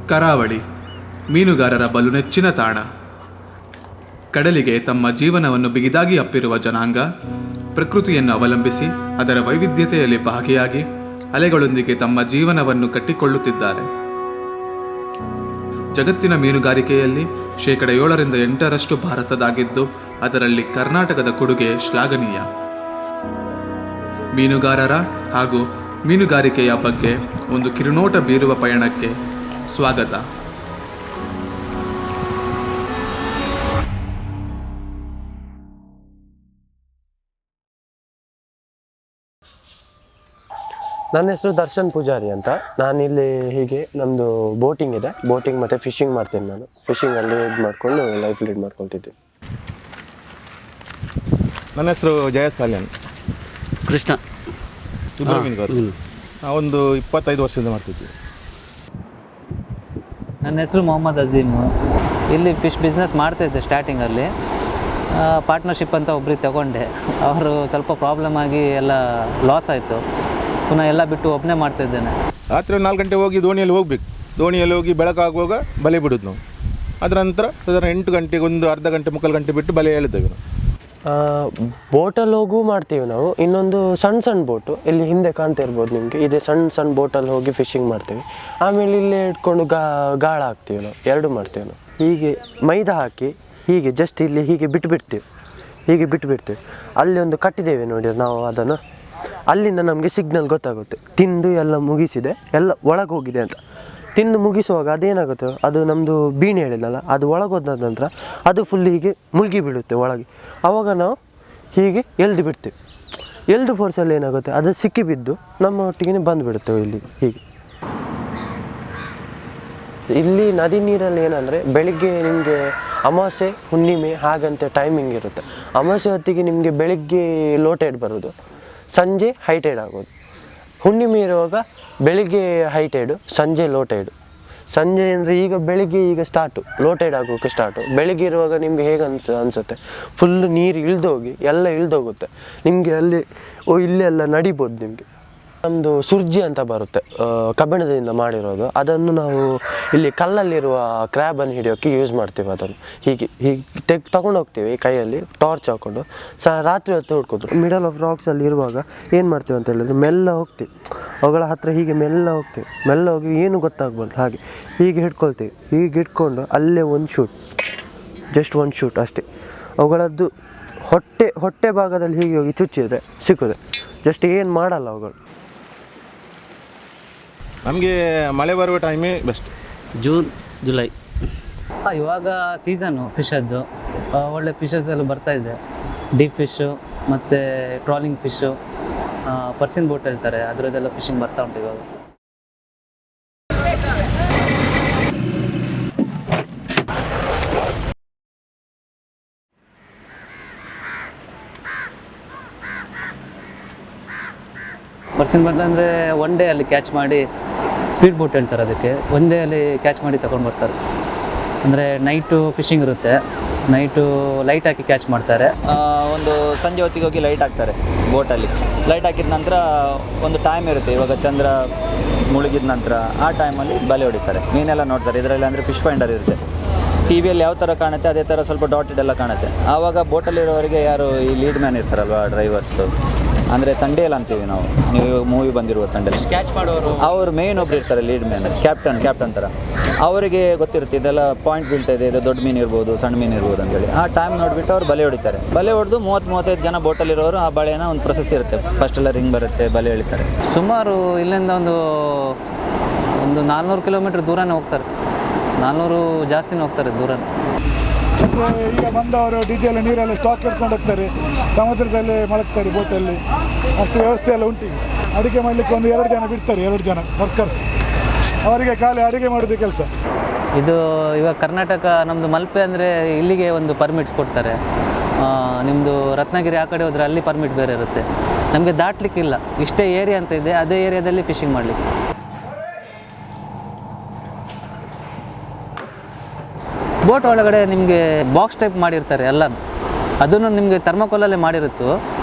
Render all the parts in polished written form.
ಕರಾವಳಿ ಮೀನುಗಾರರ ಬಲು ನೆಚ್ಚಿನ ತಾಣ. ಕಡಲಿಗೆ ತಮ್ಮ ಜೀವನವನ್ನು ಬಿಗಿದಾಗಿ ಅಪ್ಪಿರುವ ಜನಾಂಗ ಪ್ರಕೃತಿಯನ್ನು ಅವಲಂಬಿಸಿ ಅದರ ವೈವಿಧ್ಯತೆಯಲ್ಲಿ ಭಾಗಿಯಾಗಿ ಅಲೆಗಳೊಂದಿಗೆ ತಮ್ಮ ಜೀವನವನ್ನು ಕಟ್ಟಿಕೊಳ್ಳುತ್ತಿದ್ದಾರೆ. ಜಗತ್ತಿನ ಮೀನುಗಾರಿಕೆಯಲ್ಲಿ 7% ಭಾರತದಾಗಿದ್ದು ಅದರಲ್ಲಿ ಕರ್ನಾಟಕದ ಕೊಡುಗೆ ಶ್ಲಾಘನೀಯ. ಮೀನುಗಾರರ ಹಾಗೂ ಮೀನುಗಾರಿಕೆಯ ಬಗ್ಗೆ ಒಂದು ಕಿರುನೋಟ ಬೀರುವ ಪಯಣಕ್ಕೆ ಸ್ವಾಗತ. ನನ್ನ ಹೆಸರು ದರ್ಶನ್ ಪೂಜಾರಿ ಅಂತ. ನಾನಿಲ್ಲಿ ಹೀಗೆ ನಮ್ಮದು ಬೋಟಿಂಗ್ ಇದೆ, ಬೋಟಿಂಗ್ ಮತ್ತು ಫಿಶಿಂಗ್ ಮಾಡ್ತೀನಿ. ನಾನು ಫಿಶಿಂಗಲ್ಲಿ ಇದು ಮಾಡಿಕೊಂಡು ಲೈಫ್ ಲೀಡ್ ಮಾಡ್ಕೊಳ್ತಿದ್ದೆ. ನನ್ನ ಹೆಸರು ಜಯಸಾಲ್ಯನ್ ಕೃಷ್ಣ. ನಾವೊಂದು 25 ವರ್ಷದಿಂದ ಮಾಡ್ತಿದ್ವಿ. ನನ್ನ ಹೆಸರು ಮೊಹಮ್ಮದ್ ಅಜೀಮು. ಇಲ್ಲಿ ಫಿಶ್ ಬಿಸ್ನೆಸ್ ಮಾಡ್ತಾಯಿದ್ದೆ. ಸ್ಟಾರ್ಟಿಂಗಲ್ಲಿ ಪಾರ್ಟ್ನರ್ಶಿಪ್ ಅಂತ ಒಬ್ರಿಗೆ ತಗೊಂಡೆ. ಅವರು ಸ್ವಲ್ಪ ಪ್ರಾಬ್ಲಮ್ ಆಗಿ ಎಲ್ಲ ಲಾಸ್ ಆಯಿತು. ಪುನಃ ಎಲ್ಲ ಬಿಟ್ಟು ಒಬ್ಬನೇ ಮಾಡ್ತಾಯಿದ್ದೇನೆ. ರಾತ್ರಿ 4 ಗಂಟೆ ಹೋಗಿ ದೋಣಿಯಲ್ಲಿ ಹೋಗ್ಬೇಕು. ದೋಣಿಯಲ್ಲಿ ಹೋಗಿ ಬೆಳಕಾಗುವಾಗ ಬಲೆ ಬಿಡೋದು ನಾವು. ಅದರ ನಂತರ ಸಾಧಾರಣ 8 ಗಂಟೆಗೆ ಒಂದು ಅರ್ಧ ಗಂಟೆ 3/4 ಗಂಟೆ ಬಿಟ್ಟು ಬಲೆ ಎಳಿತೇವೆ ನಾವು. ಬೋಟಲ್ಲಿ ಹೋಗೂ ಮಾಡ್ತೀವಿ ನಾವು. ಇನ್ನೊಂದು ಸಣ್ಣ ಬೋಟು ಇಲ್ಲಿ ಹಿಂದೆ ಕಾಣ್ತಾ ಇರ್ಬೋದು ನಿಮಗೆ. ಇದೇ ಸಣ್ಣ ಬೋಟಲ್ಲಿ ಹೋಗಿ ಫಿಶಿಂಗ್ ಮಾಡ್ತೀವಿ. ಆಮೇಲೆ ಇಲ್ಲೇ ಇಟ್ಕೊಂಡು ಗಾಳ ಹಾಕ್ತೀವಿ ನಾವು. 2 ಮಾಡ್ತೀವಿ ನಾವು. ಹೀಗೆ ಮೈದಾ ಹಾಕಿ ಹೀಗೆ ಜಸ್ಟ್ ಇಲ್ಲಿ ಹೀಗೆ ಬಿಟ್ಬಿಡ್ತೀವಿ. ಅಲ್ಲಿ ಒಂದು ಕಟ್ಟಿದ್ದೇವೆ ನೋಡಿ ನಾವು. ಅದನ್ನು ಅಲ್ಲಿಂದ ನಮಗೆ ಸಿಗ್ನಲ್ ಗೊತ್ತಾಗುತ್ತೆ, ತಿಂದು ಎಲ್ಲ ಮುಗಿಸಿದೆ, ಎಲ್ಲ ಒಳಗೆ ಹೋಗಿದೆ ಅಂತ. ತಿಂದು ಮುಗಿಸುವಾಗ ಅದೇನಾಗುತ್ತೆ, ಅದು ನಮ್ಮದು ಬೀಣೆ ಹೇಳಿದ್ನಲ್ಲ, ಅದು ಒಳಗೋದ ನಂತರ ಅದು ಫುಲ್ ಹೀಗೆ ಮುಳುಗಿ ಬೀಳುತ್ತೆ ಒಳಗೆ. ಆವಾಗ ನಾವು ಹೀಗೆ ಎಳ್ದು ಬಿಡ್ತೀವಿ. ಎಳ್ದು ಫೋರ್ಸಲ್ಲಿ ಏನಾಗುತ್ತೆ, ಅದು ಸಿಕ್ಕಿ ಬಿದ್ದು ನಮ್ಮ ಒಟ್ಟಿಗೆ ಬಂದುಬಿಡುತ್ತೇವೆ ಇಲ್ಲಿ. ಹೀಗೆ ಇಲ್ಲಿ ನದಿ ನೀರಲ್ಲಿ ಏನಂದರೆ ಬೆಳಿಗ್ಗೆ ನಿಮಗೆ ಅಮಾವಾಸ್ಯೆ ಹುಣ್ಣಿಮೆ ಹಾಗಂತೆ ಟೈಮಿಂಗ್ ಇರುತ್ತೆ. ಅಮಾವಾಸ್ಯೆ ಹೊತ್ತಿಗೆ ನಿಮಗೆ ಬೆಳಿಗ್ಗೆ ಲೋ ಟೈಡ್ ಬರೋದು, ಸಂಜೆ ಹೈ ಟೈಡ್ ಆಗೋದು. ಹುಣ್ಣಿಮೆ ಇರುವಾಗ ಬೆಳಿಗ್ಗೆ ಹೈ ಟೈಡು, ಸಂಜೆ ಲೋ ಟೈಡು. ಸಂಜೆ ಅಂದರೆ ಈಗ ಬೆಳಿಗ್ಗೆ ಈಗ ಸ್ಟಾರ್ಟು ಲೋ ಟೈಡ್ ಆಗೋಕ್ಕೆ ಸ್ಟಾರ್ಟು. ಬೆಳಿಗ್ಗೆ ಇರುವಾಗ ನಿಮಗೆ ಹೇಗೆ ಅನಿಸುತ್ತೆ, ಫುಲ್ಲು ನೀರು ಇಳಿದೋಗಿ ಎಲ್ಲ ಇಳಿದೋಗುತ್ತೆ ನಿಮಗೆ. ಅಲ್ಲಿ ಇಲ್ಲೆಲ್ಲ ನಡಿಬೋದು ನಿಮಗೆ. ನಮ್ಮದು ಸುರ್ಜಿ ಅಂತ ಬರುತ್ತೆ, ಕಬ್ಬಿಣದಿಂದ ಮಾಡಿರೋದು. ಅದನ್ನು ನಾವು ಇಲ್ಲಿ ಕಲ್ಲಲ್ಲಿರುವ ಕ್ರ್ಯಾಬನ್ನು ಹಿಡಿಯೋಕ್ಕೆ ಯೂಸ್ ಮಾಡ್ತೀವಿ. ಅದನ್ನು ಹೀಗೆ ತಗೊಂಡು ಹೋಗ್ತೀವಿ ಕೈಯಲ್ಲಿ ಟಾರ್ಚ್ ಹಾಕ್ಕೊಂಡು. ರಾತ್ರಿ ಹೊತ್ತು ಹುಡ್ಕೋದು ಮಿಡಲ್ ಆಫ್ ರಾಕ್ಸಲ್ಲಿ ಇರುವಾಗ ಏನು ಮಾಡ್ತೀವಿ ಅಂತ ಹೇಳಿದ್ರೆ ಮೆಲ್ಲ ಹೋಗ್ತೀವಿ ಅವುಗಳ ಹತ್ರ. ಹೀಗೆ ಮೆಲ್ಲ ಹೋಗಿ ಏನು ಗೊತ್ತಾಗ್ಬಾರ್ದು ಹಾಗೆ ಹೀಗೆ ಹಿಡ್ಕೊಳ್ತೀವಿ. ಹೀಗೆ ಹಿಡ್ಕೊಂಡು ಅಲ್ಲೇ ಜಸ್ಟ್ ಒಂದು ಶೂಟ್ ಅಷ್ಟೇ. ಅವುಗಳದ್ದು ಹೊಟ್ಟೆ ಭಾಗದಲ್ಲಿ ಹೀಗೆ ಹೋಗಿ ಚುಚ್ಚಿದ್ರೆ ಸಿಕ್ಕುತ್ತೆ. ಜಸ್ಟ್ ಏನು ಮಾಡಲ್ಲ ಅವುಗಳು. ನಮಗೆ ಮಳೆ ಬರುವ ಟೈಮೇ ಬೆಸ್ಟ್, ಜೂನ್ ಜುಲೈ. ಇವಾಗ ಸೀಸನ್ನು ಫಿಶದ್ದು. ಒಳ್ಳೆ ಫಿಶಸ್ ಎಲ್ಲ ಬರ್ತಾಯಿದೆ. ಡೀಪ್ ಫಿಶ್ಶು ಮತ್ತು ಟ್ರಾಲಿಂಗ್ ಫಿಶ್ಶು, ಪರ್ಸಿನ್ ಬೋಟ್ ಹೇಳ್ತಾರೆ, ಅದರದ್ದೆಲ್ಲ ಫಿಶಿಂಗ್ ಬರ್ತಾ ಉಂಟು ಇವಾಗ. ಪರ್ಸಿನ್ ಬೋಟ್ ಅಂದರೆ ಒನ್ ಡೇ ಅಲ್ಲಿ ಕ್ಯಾಚ್ ಮಾಡಿ, ಸ್ಪೀಡ್ ಬೋಟ್ ಹೇಳ್ತಾರೆ ಅದಕ್ಕೆ, ಒನ್ ಡೇ ಅಲ್ಲಿ ಕ್ಯಾಚ್ ಮಾಡಿ ತಗೊಂಡು ಬರ್ತಾರೆ. ಅಂದರೆ ನೈಟು ಫಿಶಿಂಗ್ ಇರುತ್ತೆ, ನೈಟು ಲೈಟ್ ಹಾಕಿ ಕ್ಯಾಚ್ ಮಾಡ್ತಾರೆ. ಒಂದು ಸಂಜೆ ಹೊತ್ತಿಗೆ ಹೋಗಿ ಲೈಟ್ ಹಾಕ್ತಾರೆ ಬೋಟಲ್ಲಿ. ಲೈಟ್ ಹಾಕಿದ ನಂತರ ಒಂದು ಟೈಮ್ ಇರುತ್ತೆ, ಇವಾಗ ಚಂದ್ರ ಮುಳುಗಿದ ನಂತರ ಆ ಟೈಮಲ್ಲಿ ಬಲೆ ಹೊಡಿತಾರೆ. ಮೀನೆಲ್ಲ ನೋಡ್ತಾರೆ ಇದರಲ್ಲಿ. ಅಂದರೆ ಫಿಶ್ ಫೈಂಡರ್ ಇರುತ್ತೆ. ಟಿ ವಿಯಲ್ಲಿ ಯಾವ ಥರ ಕಾಣುತ್ತೆ ಅದೇ ಥರ ಸ್ವಲ್ಪ ಡಾಟೆಡ್ ಎಲ್ಲ ಕಾಣುತ್ತೆ. ಆವಾಗ ಬೋಟಲ್ಲಿರೋರಿಗೆ ಯಾರು ಈ ಲೀಡ್ ಮ್ಯಾನ್ ಇರ್ತಾರಲ್ವ, ಡ್ರೈವರ್ಸು, ಅಂದರೆ ತಂಡೇಲ್ ಅಂತೀವಿ ನಾವು. ನೀವು ಇವಾಗ ಮೂವಿ ಬಂದಿರುವ ತಂಡೇಲ್ ಕ್ಯಾಚ್ ಮಾಡೋರು ಅವ್ರು ಮೇಯ್ನ್ ಒಬ್ರು ಇರ್ತಾರೆ, ಲೀಡ್ ಮ್ಯಾನ್, ಕ್ಯಾಪ್ಟನ್ ಥರ. ಅವರಿಗೆ ಗೊತ್ತಿರುತ್ತೆ ಇದೆಲ್ಲ ಪಾಯಿಂಟ್ ಬೀಳ್ತಾ ಇದೆ, ಇದು ದೊಡ್ಡ ಮೀನು ಇರ್ಬೋದು, ಸಣ್ಣ ಮೀನು ಇರ್ಬೋದು ಅಂತೇಳಿ. ಆ ಟೈಮ್ ನೋಡಿಬಿಟ್ಟು ಅವ್ರು ಬಲೆ ಹೊಡಿತಾರೆ. ಬಲೆ ಹೊಡೆದು 30-35 ಜನ ಬೋಟಲ್ಲಿರೋರು ಆ ಬಳೆನ ಒಂದು ಪ್ರೊಸೆಸ್ ಇರುತ್ತೆ. ಫಸ್ಟೆಲ್ಲ ರಿಂಗ್ ಬರುತ್ತೆ, ಬಲೆ ಎಳಿತಾರೆ. ಸುಮಾರು ಇಲ್ಲಿಂದ ಒಂದು 400 ಕಿಲೋಮೀಟ್ರ್ ದೂರನೇ ಹೋಗ್ತಾರೆ. 400 ಜಾಸ್ತಿನೇ ಹೋಗ್ತಾರೆ ದೂರ. ಈಗ ಬಂದವರು ಡೀಸೆಲ್ ನೀರಲ್ಲಿ ಸ್ಟಾಕ್ ಇಟ್ಕೊಂಡು ಹೋಗ್ತಾರೆ, ಸಮುದ್ರದಲ್ಲಿ ಮಲಗ್ತಾರೆ ಬೋಟಲ್ಲಿ. ಅಷ್ಟು ವ್ಯವಸ್ಥೆ ಎಲ್ಲ ಉಂಟು. ಅಡುಗೆ ಮಾಡಲಿಕ್ಕೆ ಒಂದು 2 ಜನ ಬಿಡ್ತಾರೆ, 2 ಜನ ವರ್ಕರ್ಸ್. ಅವರಿಗೆ ಖಾಲಿ ಅಡುಗೆ ಮಾಡೋದು ಕೆಲಸ. ಇದು ಇವಾಗ ಕರ್ನಾಟಕ ನಮ್ಮದು ಮಲ್ಪೆ ಅಂದರೆ ಇಲ್ಲಿಗೆ ಒಂದು ಪರ್ಮಿಟ್ಸ್ ಕೊಡ್ತಾರೆ. ನಿಮ್ಮದು ರತ್ನಗಿರಿ ಆ ಕಡೆ ಹೋದರೆ ಅಲ್ಲಿ ಪರ್ಮಿಟ್ ಬೇರೆ ಇರುತ್ತೆ. ನಮಗೆ ದಾಟ್ಲಿಕ್ಕಿಲ್ಲ. ಇಷ್ಟೇ ಏರಿಯಾ ಅಂತ ಇದೆ, ಅದೇ ಏರಿಯಾದಲ್ಲಿ ಫಿಶಿಂಗ್ ಮಾಡಲಿಕ್ಕೆ. ಬೋಟ್ ಒಳಗಡೆ ನಿಮಗೆ ಬಾಕ್ಸ್ ಟೈಪ್ ಮಾಡಿರ್ತಾರೆ ಎಲ್ಲ. ಅದನ್ನು ನಿಮಗೆ ಥರ್ಮೋಕೋಲಲ್ಲೇ ಮಾಡಿರುತ್ತು,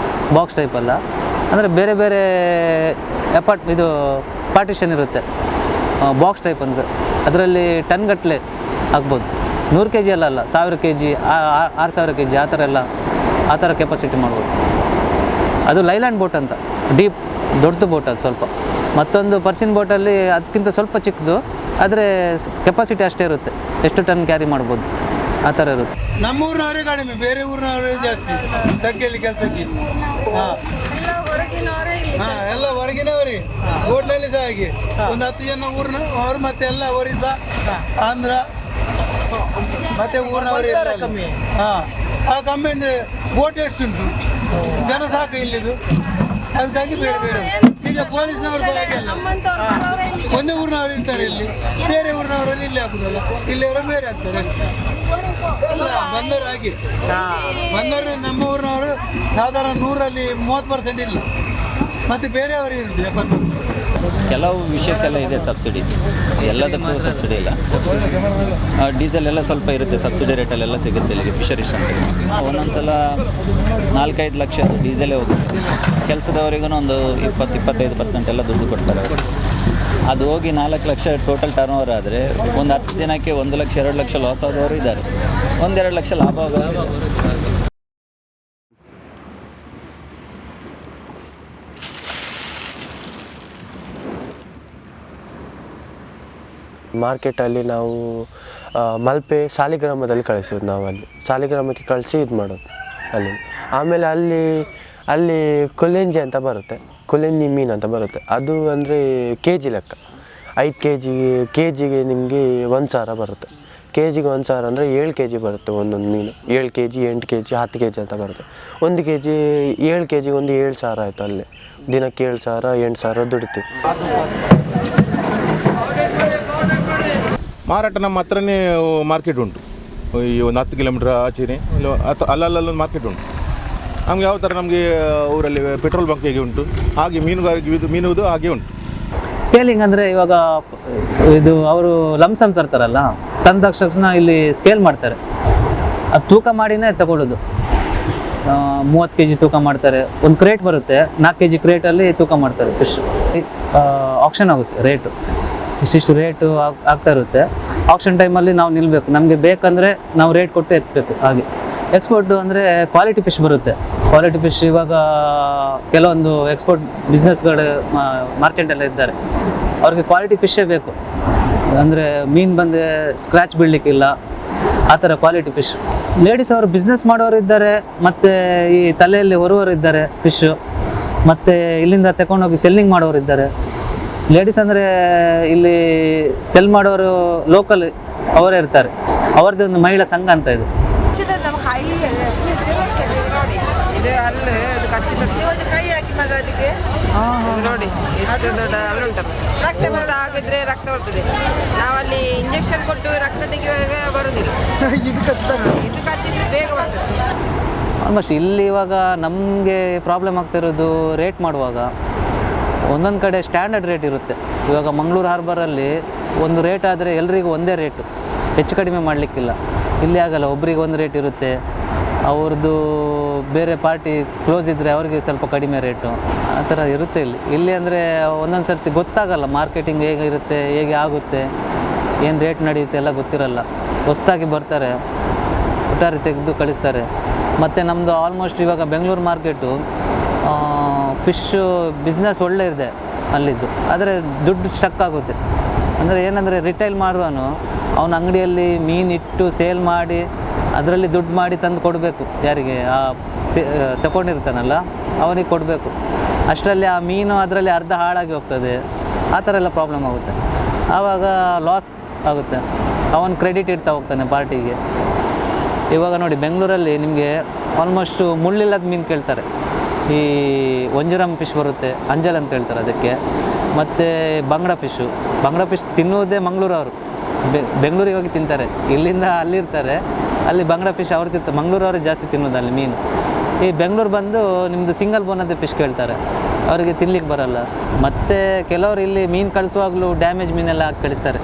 ಬಾಕ್ಸ್ ಟೈಪಲ್ಲ. ಅಂದರೆ ಬೇರೆ ಪಾರ್ಟಿಷನ್ ಇರುತ್ತೆ. ಬಾಕ್ಸ್ ಟೈಪ್ ಅಂದರೆ ಅದರಲ್ಲಿ ಟನ್ ಗಟ್ಟಲೆ ಆಗ್ಬೋದು. 100 kg ಅಲ್ಲ 1000 kg 6000 kg ಆ ಥರ ಕೆಪಾಸಿಟಿ ಮಾಡ್ಬೋದು. ಅದು ಲೈಲ್ಯಾಂಡ್ ಬೋಟ್ ಅಂತ, ಡೀಪ್ ದೊಡ್ಡದು ಬೋಟ್ ಅದು ಸ್ವಲ್ಪ. ಮತ್ತೊಂದು ಪರ್ಸಿನ್ ಬೋಟಲ್ಲಿ ಅದಕ್ಕಿಂತ ಸ್ವಲ್ಪ ಚಿಕ್ಕದು, ಆದರೆ ಕೆಪಾಸಿಟಿ ಅಷ್ಟೇ ಇರುತ್ತೆ, ಎಷ್ಟು ಟನ್ ಕ್ಯಾರಿ ಮಾಡ್ಬೋದು ಆ ಥರ ಇರುತ್ತೆ. ನಮ್ಮೂರಿನವರೇ ಕಡಿಮೆ, ಬೇರೆ ಊರಿನವರೇ ಜಾಸ್ತಿ ತಗ್ಗೇಲಿ ಕೆಲಸಕ್ಕೆ. ಹಾಂ ಎಲ್ಲ ಹೊರಗಿನವರೇ. ಬೋಟ್ನಲ್ಲಿ ಸಹ ಹಾಗೆ ಒಂದು 10 ಜನ ಊರಿನ ಅವರು, ಮತ್ತೆ ಎಲ್ಲ ಒರಿಸ್ಸಾ, ಆಂಧ್ರ ಮತ್ತೆ ಊರಿನವರೇ ಕಮ್ಮಿ. ಹಾಂ ಕಮ್ಮಿ ಅಂದರೆ ಬೋಟ್ ಎಷ್ಟು ಉಂಟು, ಜನ ಸಾಕು ಇಲ್ಲಿದು, ಅದಕ್ಕಾಗಿ ಬೇರೆ ಬೇರೆ. ಈಗ ಪೊಲೀಸ್ನವರು ಸಹ ಹಾಗೆ ಅಲ್ಲ, ಒಂದೇ ಊರಿನವರು ಇರ್ತಾರೆ ಇಲ್ಲಿ, ಬೇರೆ ಊರಿನವರಲ್ಲಿ ಇಲ್ಲಿ ಹಾಕುದಲ್ಲ, ಇಲ್ಲಿಯವರು ಬೇರೆ ಆಗ್ತಾರೆ. ಇಲ್ಲ ಬಂದರು ಹಾಗೆ ಬಂದರು. ನಮ್ಮ ಊರಿನವರು ಸಾಧಾರಣ 100ರಲ್ಲಿ 30% ಇಲ್ಲ, ಮತ್ತು ಬೇರೆಯವರು ಇರುತ್ತೆ 70%. ಕೆಲವು ವಿಷಯಕ್ಕೆಲ್ಲ ಇದೆ ಸಬ್ಸಿಡಿ, ಎಲ್ಲದಕ್ಕೂ ಸಬ್ಸಿಡಿ ಇಲ್ಲ. ಡೀಸೆಲ್ ಎಲ್ಲ ಸ್ವಲ್ಪ ಇರುತ್ತೆ, ಸಬ್ಸಿಡಿ ರೇಟಲ್ಲೆಲ್ಲ ಸಿಗುತ್ತೆ ಇಲ್ಲಿಗೆ ಫಿಶರೀಸ್ ಅಂತ. ಒಂದೊಂದು ಸಲ 4-5 ಲಕ್ಷ ಡೀಸೆಲೇ ಹೋಗುತ್ತೆ. ಕೆಲಸದವರಿಗೂ ಒಂದು 20-25% ಎಲ್ಲ ದುಡ್ಡು ಕೊಡ್ತಾರೆ ಅವರು. ಅದು ಹೋಗಿ 4 ಲಕ್ಷ ಟೋಟಲ್ ಟರ್ನ್ ಓವರ್ ಆದರೆ ಒಂದು 10 ದಿನಕ್ಕೆ 1 ಲಕ್ಷ 2 ಲಕ್ಷ ಲಾಸ್ ಆದವರು ಇದ್ದಾರೆ, 1-2 ಲಕ್ಷ ಲಾಭ ಆಗೋರು. ಮಾರ್ಕೆಟಲ್ಲಿ ನಾವು ಮಲ್ಪೆ ಸಾಲಿಗ್ರಾಮದಲ್ಲಿ ಕಳಿಸೋದು. ನಾವು ಅಲ್ಲಿ ಸಾಲಿಗ್ರಾಮಕ್ಕೆ ಕಳಿಸಿ ಇದು ಮಾಡೋದು ಅಲ್ಲಿ. ಆಮೇಲೆ ಅಲ್ಲಿ ಕೊಲೆಂಜಿ ಅಂತ ಬರುತ್ತೆ, ಕೊಲೆಂಜಿ ಮೀನು ಅಂತ ಬರುತ್ತೆ. ಅದು ಅಂದರೆ KG ಲೆಕ್ಕ, 5 kg ನಿಮಗೆ 1,000 ಬರುತ್ತೆ. KG 1,000 ಅಂದರೆ 7 kg ಬರುತ್ತೆ ಒಂದೊಂದು ಮೀನು. 7 kg 8 kg 10 kg ಅಂತ ಬರುತ್ತೆ. 1 kg 7 kg ಒಂದು 7,000 ಆಯಿತು. ಅಲ್ಲೇ ದಿನಕ್ಕೆ 7,000 8,000 ದುಡಿತೀವಿ. ಮಾರಾಟ ನಮ್ಮ ಹತ್ರನೇ ಮಾರ್ಕೆಟ್ ಉಂಟು, ಈ ಒಂದು 10 ಕಿಲೋಮೀಟ್ರ್ ಆಚೆನೇ ಅಲ್ಲಲ್ಲೊಂದು ಮಾರ್ಕೆಟ್ ಉಂಟು. ನಮ್ಗೆ ಯಾವ ಥರ ನಮಗೆ ಊರಲ್ಲಿ ಪೆಟ್ರೋಲ್ ಬಂಕ್ ಹೇಗೆ ಉಂಟು ಹಾಗೆ ಮೀನುಗಾರಿಕೆ ಮೀನುವುದು ಹಾಗೆ ಉಂಟು. ಸ್ಕೇಲಿಂಗ್ ಅಂದರೆ ಇವಾಗ ಇದು ಅವರು ಲಂಸಮ್ ತರ್ತಾರಲ್ಲ, ತಂದ ತಕ್ಷಣ ಇಲ್ಲಿ ಸ್ಕೇಲ್ ಮಾಡ್ತಾರೆ, ಅದು ತೂಕ ಮಾಡಿನೇ ತಗೊಳ್ಳೋದು. 30 kg ತೂಕ ಮಾಡ್ತಾರೆ. ಒಂದು ಕ್ರೇಟ್ ಬರುತ್ತೆ, 4 kg ಕ್ರೇಟಲ್ಲಿ ತೂಕ ಮಾಡ್ತಾರೆ ಫಿಶ್. ಆಕ್ಷನ್ ಆಗುತ್ತೆ, ರೇಟು ಇಷ್ಟಿಷ್ಟು ರೇಟು ಆಗ್ತಾ ಇರುತ್ತೆ. ಆಕ್ಷನ್ ಟೈಮಲ್ಲಿ ನಾವು ನಿಲ್ಲಬೇಕು, ನಮಗೆ ಬೇಕಂದರೆ ನಾವು ರೇಟ್ ಕೊಟ್ಟು ಎತ್ತಬೇಕು. ಹಾಗೆ ಎಕ್ಸ್ಪೋರ್ಟು ಅಂದರೆ ಕ್ವಾಲಿಟಿ ಫಿಶ್ ಬರುತ್ತೆ. ಕ್ವಾಲಿಟಿ ಫಿಶ್ ಇವಾಗ ಕೆಲವೊಂದು ಎಕ್ಸ್ಪೋರ್ಟ್ ಬಿಸ್ನೆಸ್ಗಳು ಮಾರ್ಕೆಟ್ ಎಲ್ಲ ಇದ್ದಾರೆ, ಅವ್ರಿಗೆ ಕ್ವಾಲಿಟಿ ಫಿಶ್ಶೇ ಬೇಕು. ಅಂದರೆ ಮೀನು ಬಂದರೆ ಸ್ಕ್ರ್ಯಾಚ್ ಬೀಳಲಿಕ್ಕಿಲ್ಲ, ಆ ಥರ ಕ್ವಾಲಿಟಿ ಫಿಶ್. ಲೇಡೀಸ್ ಅವರು ಬಿಸ್ನೆಸ್ ಮಾಡೋರು ಇದ್ದಾರೆ, ಮತ್ತು ಈ ತಲೆಯಲ್ಲಿ ಹೊರುವವರು ಇದ್ದಾರೆ ಫಿಶ್ಶು, ಮತ್ತು ಇಲ್ಲಿಂದ ತಗೊಂಡೋಗಿ ಸೆಲ್ಲಿಂಗ್ ಮಾಡೋರು ಇದ್ದಾರೆ. ಲೇಡೀಸ್ ಅಂದರೆ ಇಲ್ಲಿ ಸೆಲ್ ಮಾಡೋರು ಲೋಕಲ್ ಅವರೇ ಇರ್ತಾರೆ, ಅವರದ್ದು ಒಂದು ಮಹಿಳಾ ಸಂಘ ಅಂತ ಇದೆ. ಇದು ಅಲ್ಲೇ ಅದು ಕಚ್ಚಿದ ನೀವು ಕೈ ಹಾಕಿ ಮಗ ಅದಕ್ಕೆ ನೋಡಿ ಎಷ್ಟು ದೊಡ್ಡ ಅಲ್ಲುಂಟಲ್ಲ. ರಕ್ತ ಬರೋದು ಆಗಿದ್ರೆ ರಕ್ತ ಬರ್ತದೆ, ನಾವಲ್ಲಿ ಇಂಜೆಕ್ಷನ್ ಕೊಟ್ಟು ರಕ್ತ ತೆಗೆಯುವಾಗ ಬರುವುದಿಲ್ಲ. ಇದು ಕಚ್ಚಿದ್ರೆ ಬೇಗ ಬರ್ತದೆ. ಆಲ್ಮೋಸ್ಟ್ ಇಲ್ಲಿ ಇವಾಗ ನಮಗೆ ಪ್ರಾಬ್ಲಮ್ ಆಗ್ತಿರೋದು ರೇಟ್ ಮಾಡುವಾಗ ಒಂದೊಂದು ಕಡೆ ಸ್ಟ್ಯಾಂಡರ್ಡ್ ರೇಟ್ ಇರುತ್ತೆ. ಇವಾಗ ಮಂಗಳೂರು ಹಾರ್ಬರಲ್ಲಿ ಒಂದು ರೇಟ್ ಆದರೆ ಎಲ್ರಿಗೂ ಒಂದೇ ರೇಟು, ಹೆಚ್ಚು ಕಡಿಮೆ ಮಾಡಲಿಕ್ಕಿಲ್ಲ. ಇಲ್ಲಿ ಆಗಲ್ಲ, ಒಬ್ರಿಗೆ ಒಂದು ರೇಟ್ ಇರುತ್ತೆ, ಅವ್ರದ್ದು ಬೇರೆ ಪಾರ್ಟಿ ಕ್ಲೋಸ್ ಇದ್ದರೆ ಅವ್ರಿಗೆ ಸ್ವಲ್ಪ ಕಡಿಮೆ ರೇಟು, ಆ ಥರ ಇರುತ್ತೆ ಇಲ್ಲಿ ಅಂದರೆ ಒಂದೊಂದು ಸರ್ತಿ ಗೊತ್ತಾಗಲ್ಲ ಮಾರ್ಕೆಟಿಂಗ್ ಹೇಗೆ ಇರುತ್ತೆ, ಹೇಗೆ ಆಗುತ್ತೆ, ಏನು ರೇಟ್ ನಡೆಯುತ್ತೆ ಎಲ್ಲ ಗೊತ್ತಿರಲ್ಲ. ಹೊಸದಾಗಿ ಬರ್ತಾರೆ, ಒಟ್ಟಾರೆ ತೆಗೆದು ಕಳಿಸ್ತಾರೆ. ಮತ್ತು ನಮ್ಮದು ಆಲ್ಮೋಸ್ಟ್ ಇವಾಗ ಬೆಂಗಳೂರು ಮಾರ್ಕೆಟು ಫಿಶ್ಶು ಬಿಸ್ನೆಸ್ ಒಳ್ಳೆ ಇದೆ ಅಲ್ಲಿದ್ದು, ಆದರೆ ದುಡ್ಡು ಸ್ಟಕ್ ಆಗುತ್ತೆ. ಅಂದರೆ ಏನಂದರೆ ರಿಟೈಲ್ ಮಾಡುವನು ಅವನ ಅಂಗಡಿಯಲ್ಲಿ ಮೀನಿಟ್ಟು ಸೇಲ್ ಮಾಡಿ ಅದರಲ್ಲಿ ದುಡ್ಡು ಮಾಡಿ ತಂದು ಕೊಡಬೇಕು, ಯಾರಿಗೆ ತಗೊಂಡಿರ್ತಾನಲ್ಲ ಅವನಿಗೆ ಕೊಡಬೇಕು. ಅಷ್ಟರಲ್ಲಿ ಆ ಮೀನು ಅದರಲ್ಲಿ ಅರ್ಧ ಹಾಳಾಗಿ ಹೋಗ್ತದೆ, ಆ ಥರ ಎಲ್ಲ ಪ್ರಾಬ್ಲಮ್ ಆಗುತ್ತೆ. ಆವಾಗ ಲಾಸ್ ಆಗುತ್ತೆ, ಅವನು ಕ್ರೆಡಿಟ್ ಇಡ್ತಾ ಹೋಗ್ತಾನೆ ಪಾರ್ಟಿಗೆ. ಇವಾಗ ನೋಡಿ ಬೆಂಗಳೂರಲ್ಲಿ ನಿಮಗೆ ಆಲ್ಮೋಸ್ಟು ಮುಳ್ಳಿಲ್ಲದ ಮೀನು ಕೇಳ್ತಾರೆ. ಈ ವಂಜರಮ್ ಫಿಶ್ ಬರುತ್ತೆ, ಅಂಜಲ್ ಅಂತ ಹೇಳ್ತಾರೆ ಅದಕ್ಕೆ. ಮತ್ತು ಬಂಗಡ ಫಿಶ್ ತಿನ್ನುವುದೇ ಮಂಗಳೂರವರು, ಬೆಂಗಳೂರಿಗೆ ಹೋಗಿ ತಿಂತಾರೆ. ಇಲ್ಲಿಂದ ಅಲ್ಲಿರ್ತಾರೆ, ಅಲ್ಲಿ ಬಂಗಡ ಫಿಶ್ ಅವ್ರು ತಿಂತಾರೆ, ಮಂಗಳೂರವರು ಜಾಸ್ತಿ ತಿನ್ನೋದು ಅಲ್ಲಿ ಮೀನು. ಈ ಬೆಂಗಳೂರು ಬಂದು ನಿಮ್ಮದು ಸಿಂಗಲ್ ಬೋನದ್ದು ಫಿಶ್ ಕೇಳ್ತಾರೆ, ಅವರಿಗೆ ತಿನ್ಲಿಕ್ಕೆ ಬರಲ್ಲ. ಮತ್ತು ಕೆಲವರು ಇಲ್ಲಿ ಮೀನು ಕಳಿಸುವಾಗಲೂ ಡ್ಯಾಮೇಜ್ ಮೀನೆಲ್ಲ ಹಾಕಿ ಕಳಿಸ್ತಾರೆ.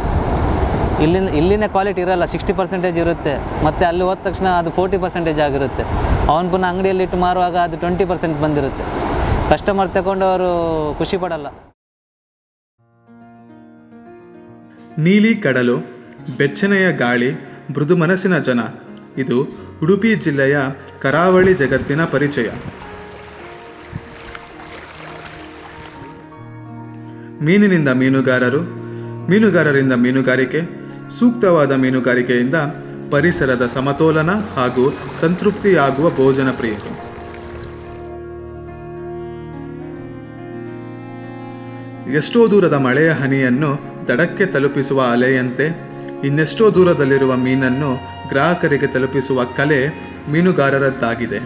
ಇಲ್ಲಿನ ಕ್ವಾಲಿಟಿ ಇರೋಲ್ಲ, 60% ಇರುತ್ತೆ. ಮತ್ತು ಅಲ್ಲಿ ಹೋದ ತಕ್ಷಣ ಅದು 40% ಆಗಿರುತ್ತೆ. ಅವನು ಪುನಃ ಅಂಗಡಿಯಲ್ಲಿ ಇಟ್ಟು ಮಾರುವಾಗ ಅದು 20% ಬಂದಿರುತ್ತೆ. ಕಸ್ಟಮರ್ ತಗೊಂಡು ಅವರು ಖುಷಿ ಪಡಲ್ಲ. ನೀಲಿ ಕಡಲು, ಬೆಚ್ಚನೆಯ ಗಾಳಿ, ಮೃದು ಮನಸ್ಸಿನ ಜನ. ಇದು ಉಡುಪಿ ಜಿಲ್ಲೆಯ ಕರಾವಳಿ ಜಗತ್ತಿನ ಪರಿಚಯ. ಮೀನಿನಿಂದ ಮೀನುಗಾರರು, ಮೀನುಗಾರರಿಂದ ಮೀನುಗಾರಿಕೆ, ಸೂಕ್ತವಾದ ಮೀನುಗಾರಿಕೆಯಿಂದ ಪರಿಸರದ ಸಮತೋಲನ ಹಾಗೂ ಸಂತೃಪ್ತಿಯಾಗುವ ಭೋಜನ ಪ್ರಿಯರು. ಎಷ್ಟೋ ದೂರದ ಮಳೆಯ ಹನಿಯನ್ನು ದಡಕ್ಕೆ ತಲುಪಿಸುವ ಅಲೆಯಂತೆ ಇನ್ನೆಷ್ಟೋ ದೂರದಲ್ಲಿರುವ ಮೀನನ್ನು ಗ್ರಾಹಕರಿಗೆ ತಲುಪಿಸುವ ಕಲೆ ಮೀನುಗಾರರದ್ದಾಗಿದೆ.